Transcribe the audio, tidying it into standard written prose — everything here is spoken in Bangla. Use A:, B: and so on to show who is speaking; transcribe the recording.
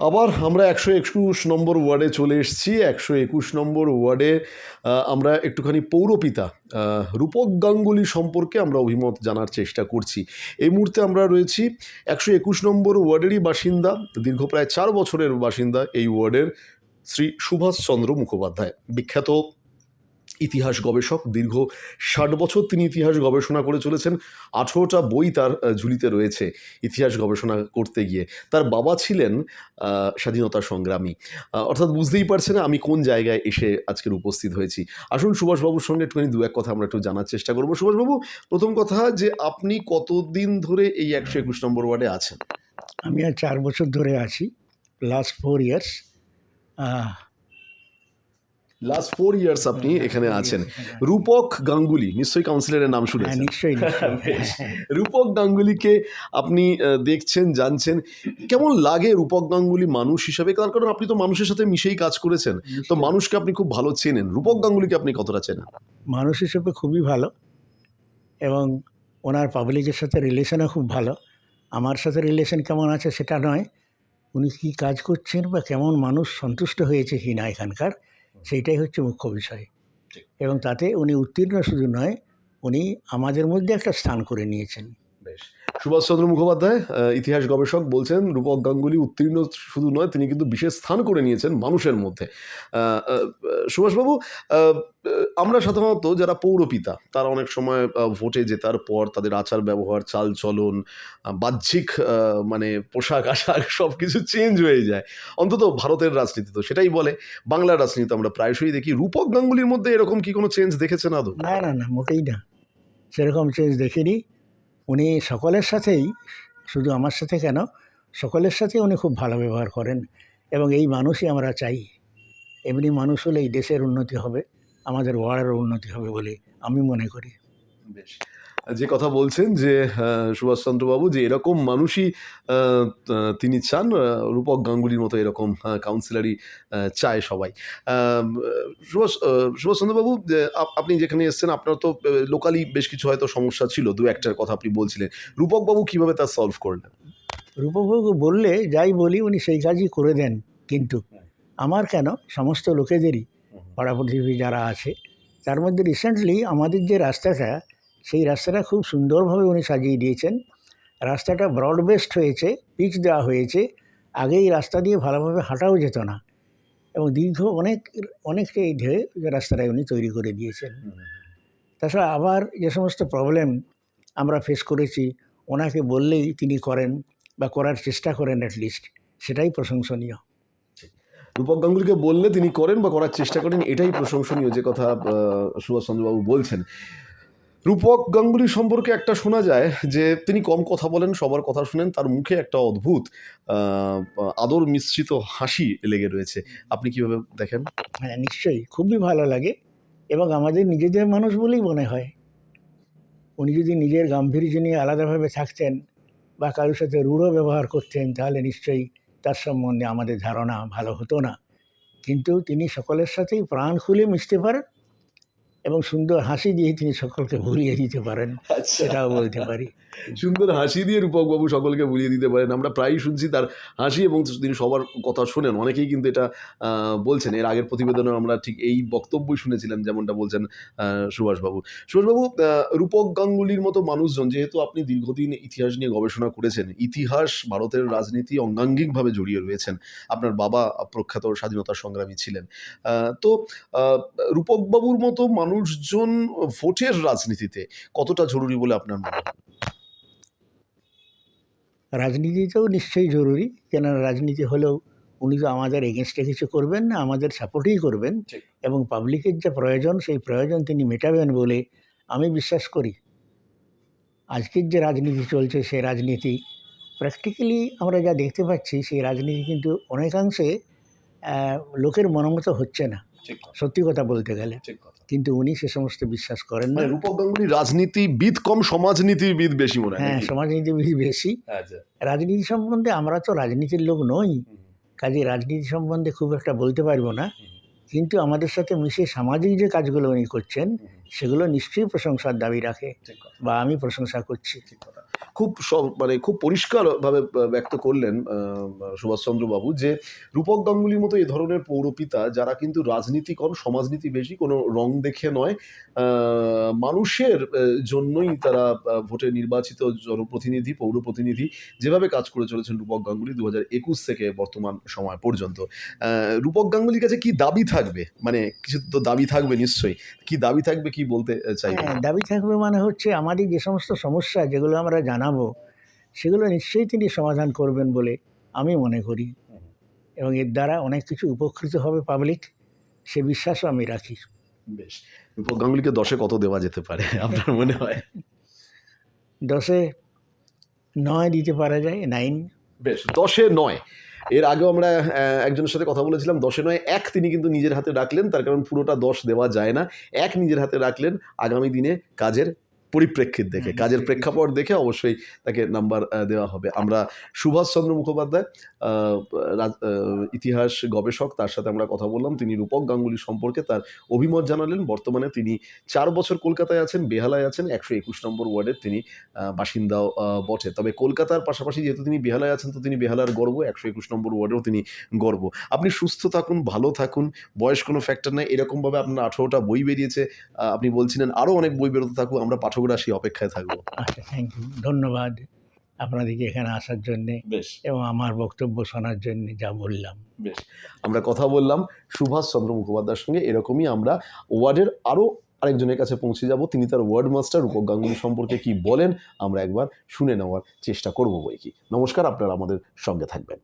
A: আবার আমরা 121 নম্বর ওয়ার্ডে চলে এসেছি। 121 নম্বর ওয়ার্ডে আমরা একটুখানি পৌরপিতা রূপক গাঙ্গুলি সম্পর্কে আমরা অভিমত জানার চেষ্টা করছি। এই মুহূর্তে আমরা রয়েছি 121 নম্বর ওয়ার্ডেরই বাসিন্দা, দীর্ঘ প্রায় 4 বছরের বাসিন্দা এই ওয়ার্ডের শ্রী সুভাষচন্দ্র মুখোপাধ্যায়, বিখ্যাত ইতিহাস গবেষক। দীর্ঘ 60 বছর তিনি ইতিহাস গবেষণা করে চলেছেন। 18টা বই তার ঝুলিতে রয়েছে ইতিহাস গবেষণা করতে গিয়ে। তার বাবা ছিলেন স্বাধীনতা সংগ্রামী। অর্থাৎ বুঝতেই পারছেন আমি কোন জায়গায় এসে আজকের উপস্থিত হয়েছি। আসুন সুভাষবাবুর সঙ্গে একটুখানি দু এক কথা আমরা একটু জানার চেষ্টা করবো। সুভাষবাবু, প্রথম কথা যে আপনি কতদিন ধরে এই 121 নম্বর ওয়ার্ডে আছেন?
B: আমি আর 4 বছর ধরে আছি, লাস্ট 4 ইয়ার্স।
A: লাস্ট 4 ইয়ার্স আপনি এখানে আছেন। রূপক গাঙ্গুলি, নিশ্চয়ই কাউন্সিলরের নাম
B: হ্যাঁ,
A: শুনেছেন।
B: নিশ্চয়ই।
A: রূপক গাঙ্গুলিকে আপনি দেখছেন, জানছেন। কেমন লাগে রূপক গাঙ্গুলি মানুষ হিসাবে? তার কারণ আপনি তো মানুষের সাথে মিশেই কাজ করেছেন, তো মানুষকে আপনি খুব ভালো চেনেন। রূপক গাঙ্গুলিকে আপনি কতটা চেনেন?
B: মানুষ হিসেবে খুবই ভালো, এবং ওনার পাবলিকের সাথে রিলেশনও খুব ভালো। আমার সাথে রিলেশন কেমন আছে সেটা নয়, উনি কী কাজ করছেন বা কেমন মানুষ সন্তুষ্ট হয়েছে কি না এখানকার, সেইটাই হচ্ছে মুখ্য বিষয়। এবং তাতে উনি উত্তীর্ণ শুধু নয়, উনি আমাদের মধ্যে একটা স্থান করে নিয়েছেন।
A: বেশ। সুভাষচন্দ্র মুখোপাধ্যায় ইতিহাস গবেষক বলছেন রূপক গাঙ্গুলি উত্তীর্ণ শুধু নয়, তিনি কিন্তু বিশেষ স্থান করে নিয়েছেন মানুষের মধ্যে। সুভাষবাবু, আমরা সাধারণত যারা পৌরপিতা তারা অনেক সময় ভোটে জেতার পর তাদের আচার ব্যবহার, চাল চলন, বাহ্যিক মানে পোশাক আশাক সব কিছু চেঞ্জ হয়ে যায়। অন্তত ভারতের রাজনীতি তো সেটাই বলে। বাংলার রাজনীতি আমরা প্রায়শই দেখি। রূপক গাঙ্গুলির মধ্যে এরকম কি কোনো চেঞ্জ দেখেছেন আদৌ?
B: না না না, মোটেই না, সেরকম চেঞ্জ দেখিনি। উনি সকলের সাথেই, শুধু আমার সাথে কেন, সকলের সাথে উনি খুব ভালো ব্যবহার করেন, এবং এই মানুষই আমরা চাই। এমনি মানুষ হলেই দেশের উন্নতি হবে, আমাদের ওয়ার্ডের উন্নতি হবে বলে আমি মনে করি।
A: বেশ। যে কথা বলছেন যে সুভাষচন্দ্রবাবু, যে এরকম মানুষই তিনি চান, রূপক গাঙ্গুলির মতো এরকম কাউন্সিলরই চায় সবাই। সুভাষচন্দ্রবাবু, আপনি যেখানে এসছেন আপনার তো লোকালি বেশ কিছু হয়তো সমস্যা ছিল, দু একটার কথা আপনি বলছিলেন। রূপকবাবু কীভাবে তা সলভ করলেন?
B: রূপবাবু বললে যাই বলি উনি সেই কাজই করে দেন, কিন্তু আমার কেন, সমস্ত লোকেদেরই, পাড়া প্রতিবেশী যারা আছে তার মধ্যে রিসেন্টলি আমাদের যে রাস্তাটা, সেই রাস্তাটা খুব সুন্দরভাবে উনি সাজিয়ে দিয়েছেন। রাস্তাটা ব্রড বেসড হয়েছে, পিচ দেওয়া হয়েছে। আগে এই রাস্তা দিয়ে ভালোভাবে হাঁটাও যেত না, এবং দীর্ঘ অনেকটাই ধরে রাস্তাটা উনি তৈরি করে দিয়েছেন। তাছাড়া আবার যে সমস্ত প্রবলেম আমরা ফেস করেছি, ওনাকে বললেই তিনি করেন বা করার চেষ্টা করেন অ্যাটলিস্ট, সেটাই প্রশংসনীয়।
A: রূপক গাঙ্গুলিকে বললে তিনি করেন বা করার চেষ্টা করেন, এটাই প্রশংসনীয়, যে কথা সুভাষচন্দ্রবাবু বলছেন। রূপক গাঙ্গুলি সম্পর্কে একটা শোনা যায় যে তিনি কম কথা বলেন, সবার কথা শুনেন, তার মুখে একটা অদ্ভুত আদর মিশ্রিত হাসি লেগে রয়েছে। আপনি কিভাবে দেখেন?
B: হ্যাঁ, নিশ্চয়ই খুবই ভালো লাগে, এবং আমাদের নিজেদের মানুষ বলেই মনে হয়। উনি যদি নিজের গাম্ভীর্য নিয়ে আলাদাভাবে থাকতেন বা কারোর সাথে রূঢ় ব্যবহার করতেন, তাহলে নিশ্চয়ই তার সম্বন্ধে আমাদের ধারণা ভালো হতো না। কিন্তু তিনি সকলের সাথেই প্রাণ খুলে মিশতে পারেন, এবং সুন্দর হাসি দিয়ে তিনি সকলকে ভুলিয়ে দিতে পারেন, সেটাও বলতে পারি।
A: সুন্দর হাসি দিয়ে রূপকবাবু সকলকে ভুলিয়ে দিতে পারেন। আমরা প্রায়ই শুনছি তার হাসি, এবং তিনি সবার কথা শোনেন। অনেকেই কিন্তু এটা বলছেন। এর আগের প্রতিবেদনে আমরা ঠিক এই বক্তব্যই শুনেছিলাম, যেমনটা বলছেন সুভাষবাবু। সুভাষবাবু, রূপক গাঙ্গুলির মতো মানুষজন, যেহেতু আপনি দীর্ঘদিন ইতিহাস নিয়ে গবেষণা করেছেন, ইতিহাস ভারতের রাজনীতি অঙ্গাঙ্গিকভাবে জড়িয়ে রয়েছেন। আপনার বাবা প্রখ্যাত স্বাধীনতা সংগ্রামী ছিলেন। তো রূপকবাবুর মতো মানুষজন ভোটের রাজনীতিতে কতটা জরুরি বলে আপনার মনে হয়?
B: রাজনীতিতেও নিশ্চয়ই জরুরি, কেননা রাজনীতি হলেও উনি তো আমাদের এগেনস্টে কিছু করবেন না, আমাদের সাপোর্টেই করবেন, এবং পাবলিকের যে প্রয়োজন সেই প্রয়োজন তিনি মেটাবেন বলে আমি বিশ্বাস করি। আজকের যে রাজনীতি চলছে সেই রাজনীতি প্র্যাকটিক্যালি আমরা যা দেখতে পাচ্ছি, সেই রাজনীতি কিন্তু অনেকাংশে লোকের মনোমতো হচ্ছে না, সত্যি কথা বলতে গেলে। কিন্তু উনি সে সমস্ত বিশ্বাস করেন না।
A: রূপক গাঙ্গুলি রাজনীতিবিদ কম, সমাজনীতিবিদ বেশি মনে হয়।
B: হ্যাঁ, সমাজনীতিবিদ বেশি। রাজনীতি সম্বন্ধে আমরা তো রাজনীতির লোক নই, কাজে রাজনীতি সম্বন্ধে খুব একটা বলতে পারবো না। কিন্তু আমাদের সাথে মিশে সামাজিক যে কাজগুলো উনি করছেন, সেগুলো নিশ্চয়ই প্রশংসার দাবি রাখে, বা আমি প্রশংসা করছি।
A: মানে খুব পরিষ্কারভাবে ব্যক্ত করলেন সুভাষচন্দ্র বাবু যে রূপক গাঙ্গুলির মতো এ ধরনের পৌরপিতা যারা কিন্তু রাজনীতি কম, সমাজনীতি বেশি, কোনো রং দেখে নয়, মানুষের জন্যই তারা ভোটে নির্বাচিত জনপ্রতিনিধি, পৌর প্রতিনিধি, যেভাবে কাজ করে চলেছেন রূপক গাঙ্গুলি 2021 থেকে বর্তমান সময় পর্যন্ত। রূপক গাঙ্গুলির কাছে কি দাবি থাকবে, মানে কিছু তো দাবি থাকবে নিশ্চয়ই, কি দাবি থাকবে, কি বলতে চাইবেন?
B: হ্যাঁ, দাবি থাকবে মানে হচ্ছে আমাদের যে সমস্ত সমস্যা যেগুলো আমরা জানাবো সেগুলো নিশ্চয়ই তিনি সমাধান করবেন বলে আমি মনে করি, এবং এর দ্বারা অনেক কিছু উপকৃত হবে পাবলিক, সে বিশ্বাসও আমি রাখি।
A: বেশ, রূপক গাঙ্গুলিকে 10-এ কত দেওয়া যেতে পারে আপনার মনে হয়?
B: 10-এ 9 দিতে পারা যায়, 9।
A: বেশ, 10-এ 9। এর আগেও আমরা একজনের সাথে কথা বলেছিলাম, 10-এ 9 1 তিনি কিন্তু নিজের হাতে রাখলেন, তার কারণ পুরোটা 10 দেওয়া যায় না, 1 নিজের হাতে রাখলেন আগামী দিনে কাজের পরিপ্রেক্ষিত দেখে, কাজের প্রেক্ষাপট দেখে অবশ্যই তাকে নাম্বার দেওয়া হবে। আমরা সুভাষচন্দ্র মুখোপাধ্যায়, ইতিহাস গবেষক, তার সাথে আমরা কথা বললাম। তিনি রূপক গাঙ্গুলি সম্পর্কে তার অভিমত জানালেন। বর্তমানে তিনি 4 বছর কলকাতায় আছেন, বেহালায় আছেন, 121 নম্বর ওয়ার্ডের তিনি বাসিন্দাও বটে। তবে কলকাতার পাশাপাশি যেহেতু তিনি বেহালায় আছেন, তো তিনি বেহালার গর্ব, 121 নম্বর ওয়ার্ডেও তিনি গর্ব। আপনি সুস্থ থাকুন, ভালো থাকুন, বয়স কোনো ফ্যাক্টর নয়। এরকমভাবে আপনার 18টা বই বেরিয়েছে, আপনি বলছিলেন আরও অনেক বই বেরোতে থাকুক, আমরা পাঠকরা সেই অপেক্ষায় থাকবো।
B: আচ্ছা, থ্যাংক ইউ, ধন্যবাদ আপনাদেরকে এখানে আসার জন্যে
A: বেশ
B: এবং আমার বক্তব্য শোনার জন্য যা বললাম।
A: বেশ, আমরা কথা বললাম সুভাষচন্দ্র মুখোপাধ্যায়ের সঙ্গে। এরকমই আমরা ওয়ার্ডের আরও আরেকজনের কাছে পৌঁছে যাব, তিনি তার ওয়ার্ড মাস্টার রূপক গাঙ্গুলি সম্পর্কে কি বলেন আমরা একবার শুনে নেওয়ার চেষ্টা করব বই কি। নমস্কার, আপনারা আমাদের সঙ্গে থাকবেন।